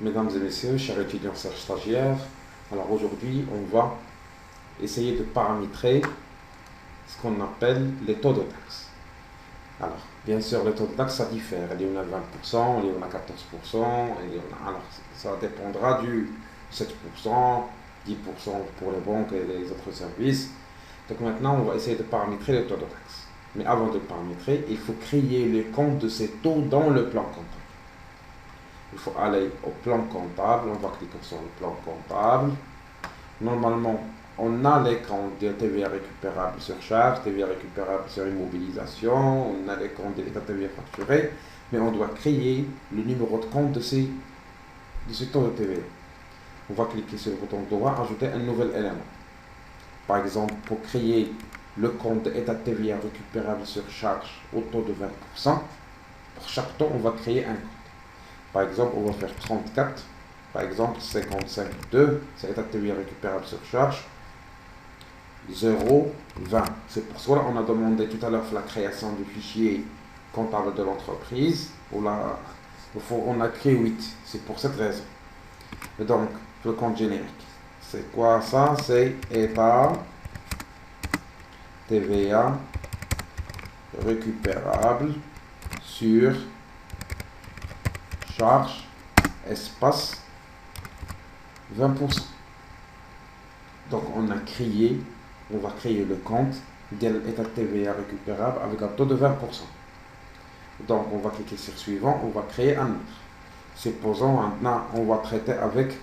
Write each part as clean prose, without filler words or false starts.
Mesdames et messieurs, chers étudiants, chers stagiaires, alors aujourd'hui, on va essayer de paramétrer ce qu'on appelle les taux de taxe. Alors, bien sûr, les taux de taxe, ça diffère. Il y en a 20%, il y en a 14%, alors ça dépendra du 7%, 10% pour les banques et les autres services. Donc maintenant, on va essayer de paramétrer les taux de taxe. Mais avant de paramétrer, il faut créer les comptes de ces taux dans le plan comptable. Il faut aller au plan comptable, on va cliquer sur le plan comptable. Normalement, on a les comptes de TVA récupérable sur charge, TVA récupérable sur immobilisation, on a les comptes de l'état TVA facturé, mais on doit créer le numéro de compte de ces taux de TVA. On va cliquer sur le bouton droit, ajouter un nouvel élément. Par exemple, pour créer le compte d'état TVA récupérable sur charge au taux de 20%, pour chaque taux, on va créer un compte. Par exemple, on va faire 34. Par exemple, 55,2, c'est l'état de TVA récupérable sur charge. 0,20. C'est pour cela qu'on a demandé tout à l'heure la création du fichier comptable de l'entreprise. On a créé 8. C'est pour cette raison. Et donc, le compte générique. C'est quoi ça? C'est état TVA récupérable sur charge espace 20%. Donc on va créer le compte de l'état de TVA récupérable avec un taux de 20%. Donc on va cliquer sur suivant, on va créer un autre. Supposons maintenant on va traiter avec,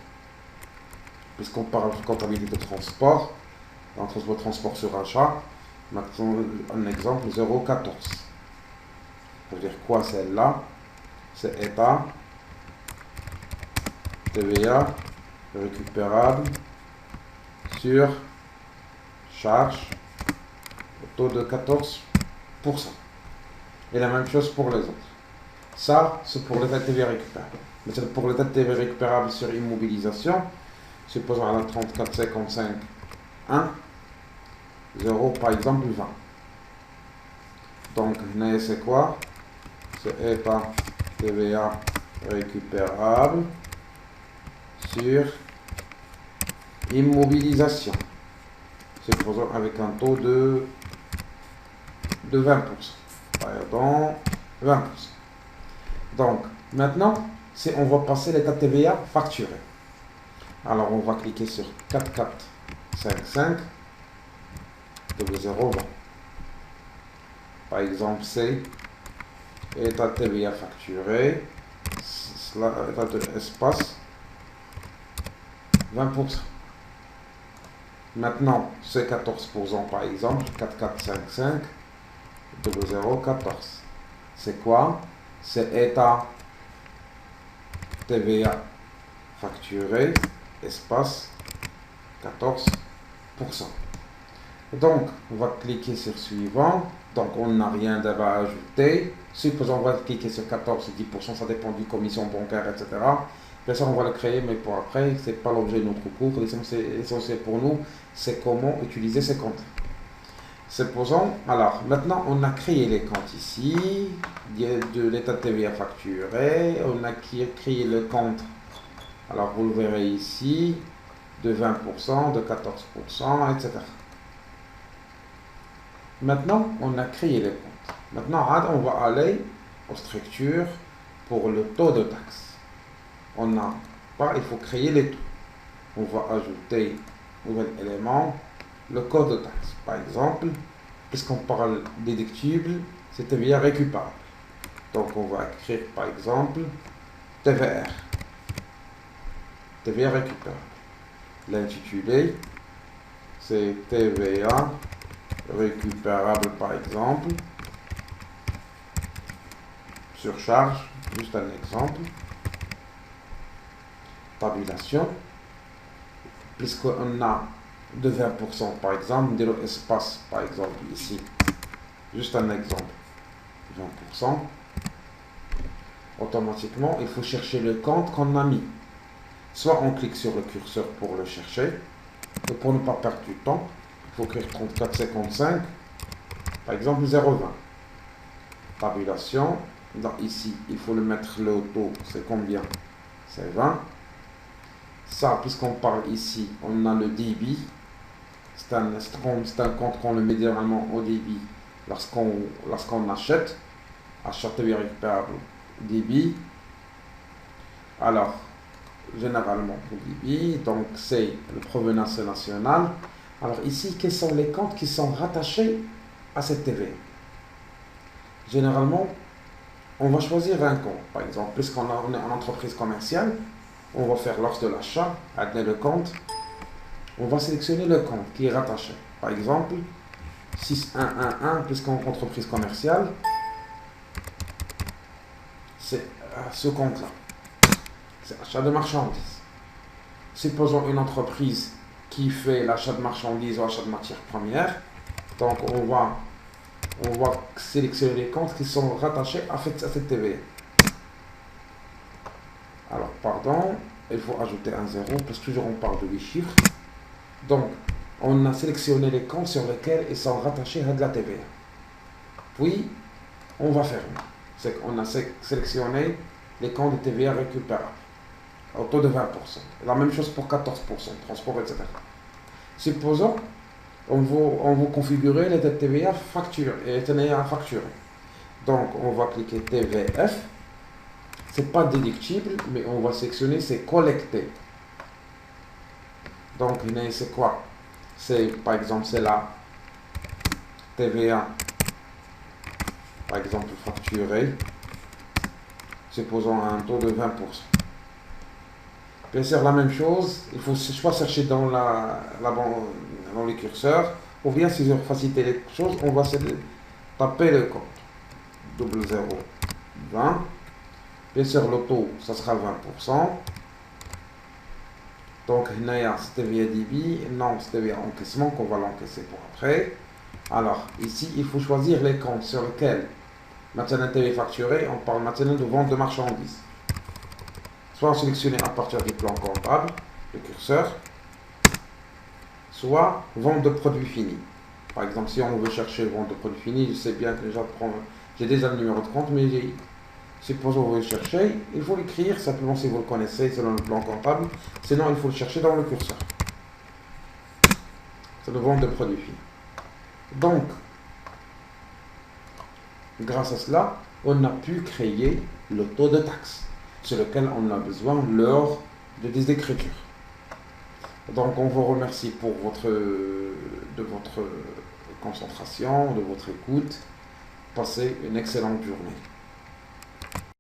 puisqu'on parle de comptabilité de transport, un transport sur achat, maintenant un exemple 0,14. Ça veut dire quoi celle-là? C'est état TVA récupérable sur charge au taux de 14%. Et la même chose pour les autres. Ça, c'est pour l'état de TVA récupérable. Mais c'est pour l'état de TVA récupérable sur immobilisation. Supposons à la 34,55, 1, 0, par exemple 20. Donc, c'est quoi? C'est état TVA récupérable sur immobilisation. Supposons avec un taux de 20%. Pardon, 20%. Donc, maintenant, on va passer l'état TVA facturé. Alors, on va cliquer sur 4455 0,20. Par exemple, c'est état TVA facturé, état de espace 20%. Maintenant, c'est 14% par exemple, 4455 0,14. C'est quoi? C'est état TVA facturé, espace 14%. Donc, on va cliquer sur suivant. Donc, on n'a rien à ajouter. Supposons on va cliquer sur 14 ou 10%, ça dépend du commission bancaire, etc. Bien sûr, on va le créer, mais pour après, ce n'est pas l'objet de notre cours. L'essentiel pour nous, c'est comment utiliser ces comptes. Supposons, alors, maintenant, on a créé les comptes ici, de l'état de TVA facturé, on a créé le compte, alors vous le verrez ici, de 20%, de 14%, etc. Maintenant, on a créé les comptes. Maintenant, on va aller aux structures pour le taux de taxe. Il faut créer les taux. On va ajouter un nouvel élément, le code de taxe. Par exemple, puisqu'on parle déductible, c'est TVA récupérable. Donc, on va écrire par exemple TVR, TVA récupérable. L'intitulé, c'est TVA récupérable par exemple sur charge, juste un exemple. Tabulation, puisqu'on a de 20% par exemple, de l'espace par exemple ici, juste un exemple, 20%, automatiquement il faut chercher le compte qu'on a mis. Soit on clique sur le curseur pour le chercher, et pour ne pas perdre du temps, il faut écrire 34,55, par exemple 0,20. Tabulation, ici il faut le mettre le taux, c'est combien? c'est 20. Ça, puisqu'on parle ici, on a le débit. C'est un compte qu'on le met généralement au débit lorsqu'on achète. Achat TVA récupérable, débit. Alors, généralement, le débit, donc c'est le provenance nationale. Alors ici, quels sont les comptes qui sont rattachés à cette TVA? Généralement, on va choisir un compte. Par exemple, puisqu'on est en entreprise commerciale, on va faire lors de l'achat, admettre le compte, on va sélectionner le compte qui est rattaché. Par exemple, 6111, puisqu'on est en entreprise commerciale, c'est ce compte-là. C'est achat de marchandises. Supposons une entreprise qui fait l'achat de marchandises ou l'achat de matières premières. Donc on va sélectionner les comptes qui sont rattachés à cette TVA. Alors pardon, il faut ajouter un 0 parce que toujours on parle de 8 chiffres. Donc on a sélectionné les comptes sur lesquels ils sont rattachés à de la TVA. Puis on va fermer. C'est qu'on a sélectionné les comptes de TVA récupérables au taux de 20%. La même chose pour 14%, transport, etc. Supposons, on va configurer les dettes TVA à facturer. Donc, on va cliquer TVF. C'est pas déductible, mais on va sélectionner c'est collecté. Donc, c'est quoi? C'est, par exemple, c'est la TVA, par exemple, facturée. Supposons un taux de 20%. Bien sûr, la même chose, il faut soit chercher dans les curseurs, ou bien si je veux faciliter les choses, on va taper le compte. 0020. Bien sûr, le taux, ça sera 20%. Donc, c'était via débit, non, c'était via encaissement, qu'on va l'encaisser pour après. Alors, ici, il faut choisir les comptes sur lesquels, maintenant TVA facturé, on parle maintenant de vente de marchandises. Soit sélectionner à partir du plan comptable, le curseur, soit vente de produits finis. Par exemple, si on veut chercher vente de produits finis, je sais bien que j'ai déjà le numéro de compte, mais supposons que vous voulez chercher, il faut l'écrire simplement si vous le connaissez selon le plan comptable, sinon il faut le chercher dans le curseur. C'est le vente de produits finis. Donc, grâce à cela, on a pu créer le taux de taxe sur lequel on a besoin lors des écritures. Donc on vous remercie pour de votre concentration, de votre écoute. Passez une excellente journée.